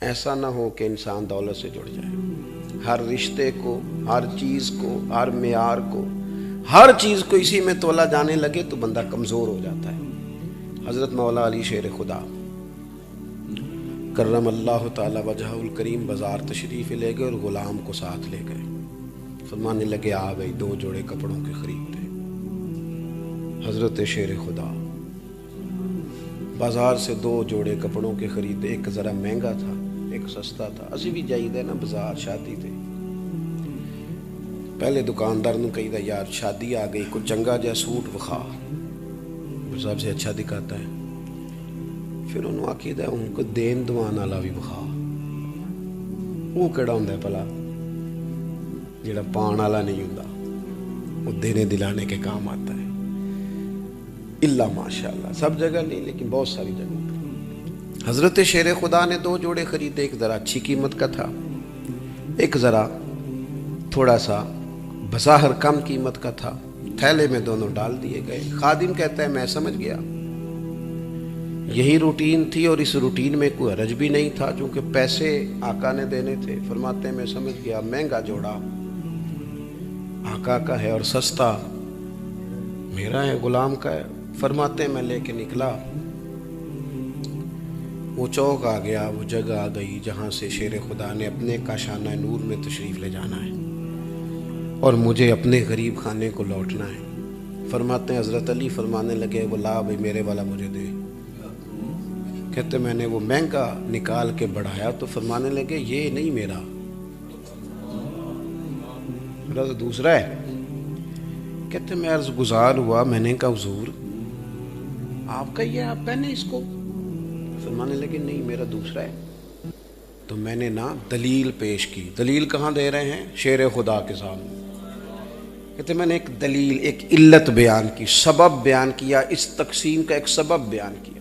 ایسا نہ ہو کہ انسان دولت سے جڑ جائے. ہر رشتے کو، ہر چیز کو، ہر معیار کو، ہر چیز کو اسی میں تولا جانے لگے تو بندہ کمزور ہو جاتا ہے. حضرت مولا علی شیر خدا کرم اللہ تعالی وجہ الکریم بازار تشریف لے گئے اور غلام کو ساتھ لے گئے. فرمانے لگے آ گئی 2 جوڑے کپڑوں کے خریدتے. حضرت شیر خدا بازار سے 2 جوڑے کپڑوں کے خریدے. ایک ذرا مہنگا تھا، ایک سستا تھا. اسی بھی جائیے نا بازار، شادی تھے. پہلے دکاندار نے کہی دا یار شادی آ گئی، کوئی چنگا جا سوٹ وکھا جو سب سے اچھا دکھاتا ہے. پھر انہوں آکی دا ان کو دین دوان والا بھی وکھا. وہ کیڑا ہوندا ہے بھلا جڑا پان والا نہیں ہوندا، وہ دینے دلانے کے کام آتا ہے. اللہ ماشاءاللہ سب جگہ نہیں لیکن بہت ساری جگہوں پہ. حضرت شیر خدا نے 2 جوڑے خریدے. ایک ذرا اچھی قیمت کا تھا، ایک ذرا تھوڑا سا بظاہر کم قیمت کا تھا. تھیلے میں دونوں ڈال دیے گئے. خادم کہتا ہے میں سمجھ گیا یہی روٹین تھی اور اس روٹین میں کوئی حرج بھی نہیں تھا چونکہ پیسے آقا نے دینے تھے. فرماتے ہیں میں سمجھ گیا مہنگا جوڑا آقا کا ہے اور سستا میرا ہے، غلام کا ہے. فرماتے ہیں میں لے کے نکلا. وہ چوک آ گیا، وہ جگہ آ گئی جہاں سے شیر خدا نے اپنے کاشانہ نور میں تشریف لے جانا ہے اور مجھے اپنے غریب خانے کو لوٹنا ہے. فرماتے ہیں حضرت علی فرمانے لگے وہ لا بھائی میرے والا مجھے دے. کہتے میں نے وہ مہنگا نکال کے بڑھایا تو فرمانے لگے یہ نہیں میرا تو دوسرا ہے. کہتے میں عرض گزار ہوا، میں نے کہا حضور آپ کا یہ آپ پہنے اس کو. فرمانے لگے نہیں میرا دوسرا ہے. تو میں نے نا دلیل پیش کی. دلیل کہاں دے رہے ہیں؟ شیر خدا کے سامنے. کہتے میں نے ایک دلیل، ایک علت بیان کی، سبب بیان کیا، اس تقسیم کا ایک سبب بیان کیا.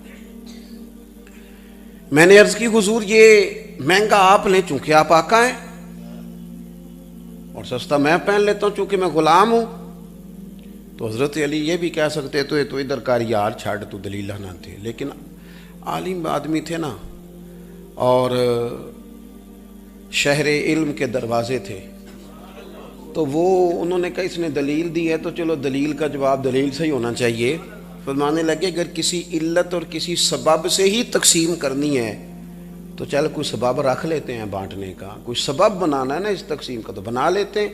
میں نے عرض کی حضور یہ مہنگا آپ لیں چونکہ آپ آقا ہیں اور سستا میں پہن لیتا ہوں چونکہ میں غلام ہوں. تو حضرت علی یہ بھی کہہ سکتے تو ادھر کار یار چھاڑ تو دلیل نہ تھے، لیکن عالم آدمی تھے نا اور شہر علم کے دروازے تھے تو وہ انہوں نے کہا اس نے دلیل دی ہے تو چلو دلیل کا جواب دلیل سے ہی ہونا چاہیے. فرمانے لگے اگر کسی علت اور کسی سبب سے ہی تقسیم کرنی ہے تو چل کوئی سبب رکھ لیتے ہیں بانٹنے کا، کوئی سبب بنانا ہے نا اس تقسیم کا تو بنا لیتے ہیں.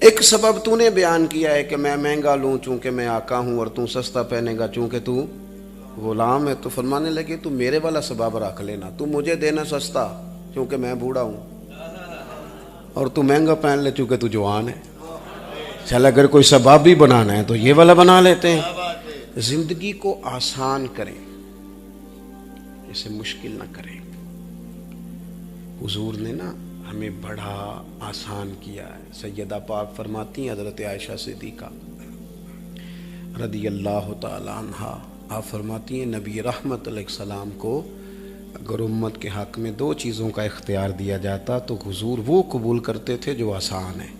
ایک سبب تو نے بیان کیا ہے کہ میں مہنگا لوں چونکہ میں آقا ہوں اور تو سستا پہنے گا چونکہ تو غلام ہے. تو فرمانے لگے تو میرے والا سبب رکھ لینا، تو مجھے دینا سستا چونکہ میں بوڑھا ہوں اور تو مہنگا پہن لے چونکہ تو جوان ہے. چل اگر کوئی سبب بھی بنانا ہے تو یہ والا بنا لیتے ہیں. زندگی کو آسان کریں، اسے مشکل نہ کریں. حضور نے نا ہمیں بڑا آسان کیا ہے. سیدہ پاک فرماتی ہیں حضرت عائشہ صدیقہ رضی اللہ تعالی عنہا، آپ فرماتی ہیں نبی رحمت علیہ السلام کو اگر امت کے حق میں 2 چیزوں کا اختیار دیا جاتا تو حضور وہ قبول کرتے تھے جو آسان ہے.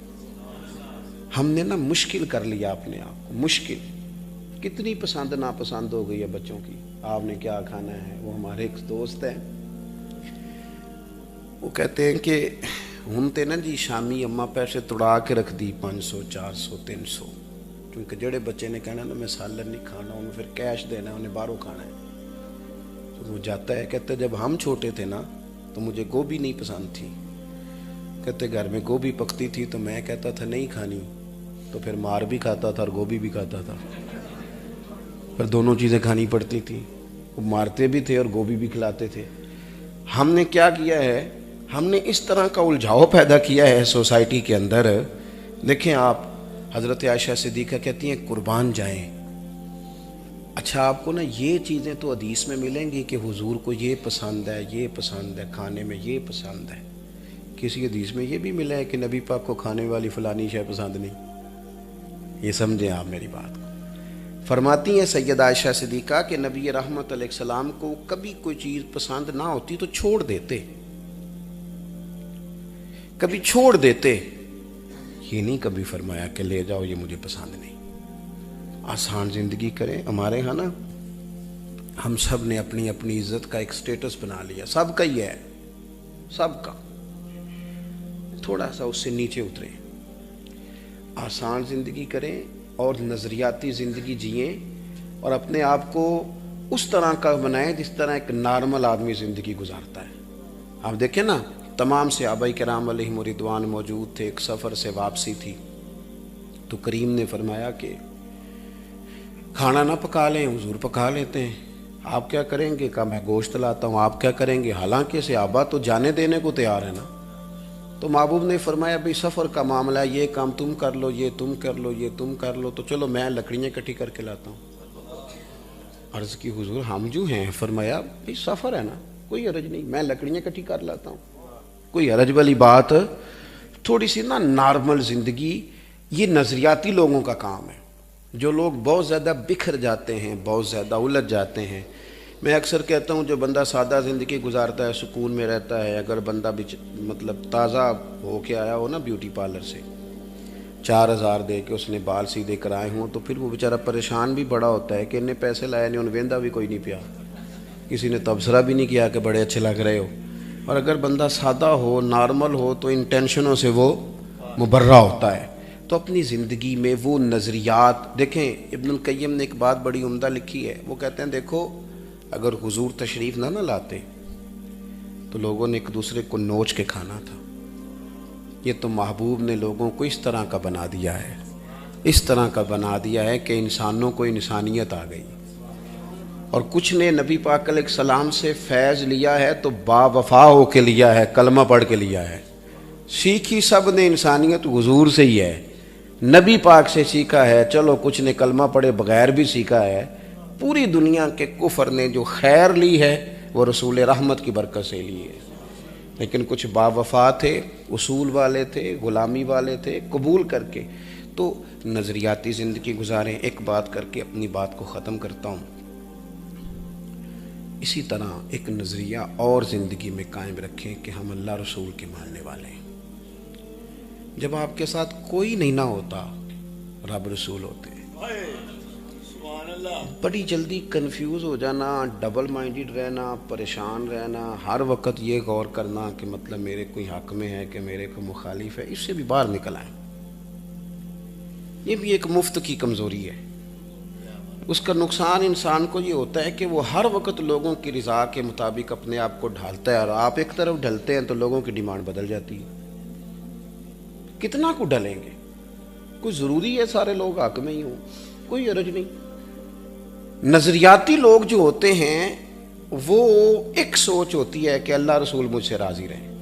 ہم نے نا مشکل کر لیا اپنے آپ کو. مشکل کتنی پسند ناپسند ہو گئی ہے بچوں کی. آپ نے کیا کھانا ہے؟ وہ ہمارے ایک دوست ہیں وہ کہتے ہیں کہ ہم تے نا جی شامی اماں پیسے توڑا کے رکھ دی 500 400 300 کیونکہ جڑے بچے نے کہنا نا میں سالن نہیں کھانا انہیں پھر کیش دینا ہے، انہیں باہروں کھانا ہے. تو وہ جاتا ہے کہتے جب ہم چھوٹے تھے نا تو مجھے گوبھی نہیں پسند تھی. کہتے گھر میں گوبھی پکتی تھی تو میں کہتا تھا نہیں کھانی تو پھر مار بھی کھاتا تھا اور گوبھی بھی کھاتا تھا. پھر دونوں چیزیں کھانی پڑتی تھی، وہ مارتے بھی تھے اور گوبھی بھی کھلاتے تھے. ہم نے کیا کیا ہے؟ ہم نے اس طرح کا الجھاؤ پیدا کیا ہے سوسائٹی کے اندر. دیکھیں آپ حضرت عائشہ صدیقہ کہتی ہیں قربان جائیں. اچھا آپ کو نا یہ چیزیں تو حدیث میں ملیں گی کہ حضور کو یہ پسند ہے، یہ پسند ہے، کھانے میں یہ پسند ہے. کسی حدیث میں یہ بھی ملا ہے کہ نبی پاک کو کھانے والی فلانی شے پسند نہیں. یہ سمجھیں آپ میری بات کو. فرماتی ہیں سیدہ عائشہ صدیقہ کہ نبی رحمت علیہ السلام کو کبھی کوئی چیز پسند نہ ہوتی تو چھوڑ دیتے، کبھی چھوڑ دیتے. یہ نہیں کبھی فرمایا کہ لے جاؤ یہ مجھے پسند نہیں. آسان زندگی کریں. ہمارے ہاں نا ہم سب نے اپنی اپنی عزت کا ایک سٹیٹس بنا لیا، سب کا ہی ہے. سب کا، تھوڑا سا اس سے نیچے اتریں، آسان زندگی کریں اور نظریاتی زندگی جئیں، اور اپنے آپ کو اس طرح کا بنائیں جس طرح ایک نارمل آدمی زندگی گزارتا ہے۔ آپ دیکھیں نا، تمام صحابہ کرام علیہم رضوان موجود تھے، ایک سفر سے واپسی تھی، تو کریم نے فرمایا کہ کھانا نہ پکا لیں، حضور پکا لیتے ہیں، آپ کیا کریں گے؟ کہا میں گوشت لاتا ہوں، آپ کیا کریں گے؟ حالانکہ صحابہ تو جانے دینے کو تیار ہے نا۔ تو محبوب نے فرمایا بھئی سفر کا معاملہ ہے، یہ کام تم کر لو، یہ تم کر لو، یہ تم کر لو، تو چلو میں لکڑیاں اکٹھی کر کے لاتا ہوں۔ عرض کی حضور ہم جو ہیں، فرمایا بھئی سفر ہے نا، کوئی حرج نہیں، میں لکڑیاں اکٹھی کر لاتا ہوں، کوئی حرج والی بات۔ تھوڑی سی نا نارمل زندگی، یہ نظریاتی لوگوں کا کام ہے، جو لوگ بہت زیادہ بکھر جاتے ہیں، بہت زیادہ الجھ جاتے ہیں۔ میں اکثر کہتا ہوں جو بندہ سادہ زندگی گزارتا ہے، سکون میں رہتا ہے، اگر بندہ مطلب تازہ ہو کے آیا ہو نا بیوٹی پارلر سے، 4,000 دے کے اس نے بال سیدھے کرائے ہوں، تو پھر وہ بیچارہ پریشان بھی بڑا ہوتا ہے کہ انہیں پیسے لائے نہیں، انہیں ویندا بھی کوئی نہیں پیا، کسی نے تبصرہ بھی نہیں کیا کہ بڑے اچھے لگ رہے ہو۔ اور اگر بندہ سادہ ہو، نارمل ہو، تو ان ٹینشنوں سے وہ مبرہ ہوتا ہے۔ تو اپنی زندگی میں وہ نظریات دیکھیں، ابن القیم نے ایک بات بڑی عمدہ لکھی ہے، وہ کہتے ہیں دیکھو اگر حضور تشریف نہ لاتے تو لوگوں نے ایک دوسرے کو نوچ کے کھانا تھا، یہ تو محبوب نے لوگوں کو اس طرح کا بنا دیا ہے، اس طرح کا بنا دیا ہے کہ انسانوں کو انسانیت آ گئی، اور کچھ نے نبی پاک علیہ السلام سے فیض لیا ہے تو با وفا ہو کے لیا ہے، کلمہ پڑھ کے لیا ہے۔ سیکھی سب نے انسانیت حضور سے ہی ہے، نبی پاک سے سیکھا ہے، چلو کچھ نے کلمہ پڑھے بغیر بھی سیکھا ہے۔ پوری دنیا کے کفر نے جو خیر لی ہے وہ رسول رحمت کی برکت سے لی ہے، لیکن کچھ با وفا تھے، اصول والے تھے، غلامی والے تھے، قبول کر کے تو نظریاتی زندگی گزاریں۔ ایک بات کر کے اپنی بات کو ختم کرتا ہوں، اسی طرح ایک نظریہ اور زندگی میں قائم رکھیں کہ ہم اللہ رسول کے ماننے والے ہیں۔ جب آپ کے ساتھ کوئی نہیں نہ ہوتا، رب رسول ہوتے ہیں، بڑی جلدی کنفیوز ہو جانا، ڈبل مائنڈڈ رہنا، پریشان رہنا، ہر وقت یہ غور کرنا کہ مطلب میرے کوئی حق میں ہے کہ میرے کوئی مخالف ہے، اس سے بھی باہر نکل آئیں۔ یہ بھی ایک مفت کی کمزوری ہے، اس کا نقصان انسان کو یہ ہوتا ہے کہ وہ ہر وقت لوگوں کی رضا کے مطابق اپنے آپ کو ڈھالتا ہے، اور آپ ایک طرف ڈھلتے ہیں تو لوگوں کی ڈیمانڈ بدل جاتی ہے۔ کتنا کو ڈھلیں گے؟ کوئی ضروری ہے سارے لوگ حق میں ہی ہوں؟ کوئی حرج نہیں۔ نظریاتی لوگ جو ہوتے ہیں وہ ایک سوچ ہوتی ہے کہ اللہ رسول مجھ سے راضی رہیں،